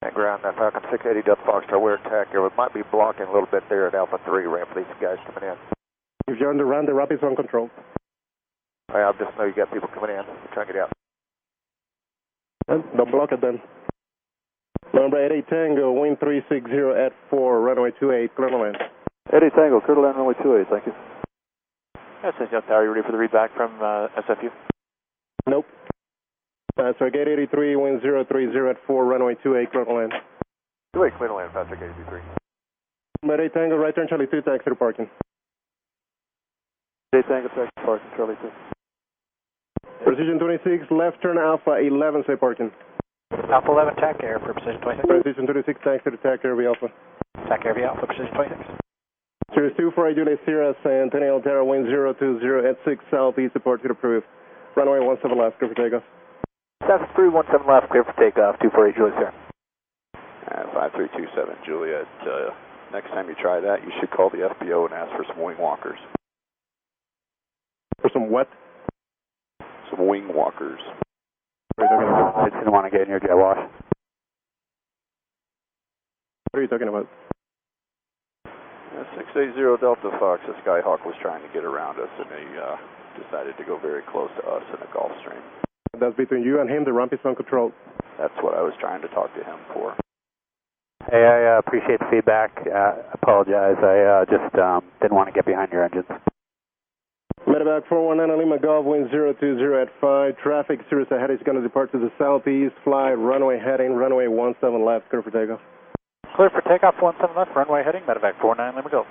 And ground, Falcon 680 Delta Foxtrot, we're at Tac Air. We might be blocking a little bit there at Alpha 3 ramp for these guys coming in. If you're on the run, the rapid's on control. I just know you got people coming in. Trying to get out. Don't block it then. Number 88 Tango, wind 360 at 4, runway 28, clear to land. 88 Tango, clear to land, runway 28, thank you. Centennial Tower, you ready for the readback from SFU? Nope. So gate 83, wind 030 at 4, runway 28, clear to land. 28, clear to land, Patrick 83. Number 8 Tango, right turn Charlie 2, taxi to parking. 88 Tango, taxi to parking, Charlie 2. Precision 26, left turn Alpha 11, say parking. Alpha 11, Tac Air for Precision 26. Precision 26, taxi to Tac Air, Alpha. Tac Air, Alpha, Precision 26. Cirrus 24 Juliet Sierra, Centennial Tower, wind 020 at 6 southeast, departure approved. Runway 17 left, clear for takeoff. 7317 left, clear for takeoff, 248 Juliet Sierra. 5327 Juliet, next time you try that, you should call the FBO and ask for some wing walkers. For some what? Some wing walkers. I just didn't want to get in your jet wash. What are you talking about? 680 Delta Fox, the Skyhawk was trying to get around us and he decided to go very close to us in a Gulf Stream. That's between you and him, the ramp is on control. That's what I was trying to talk to him for. Hey, I appreciate the feedback. Apologize, I just didn't want to get behind your engines. Medevac 419 Lima Golf, wind 020 at 5. Traffic, Cirrus ahead is going to depart to the southeast. Fly runway heading, runway 17 left, clear for takeoff. Clear for takeoff, 17 left, runway heading, Medevac 49 Lima Golf.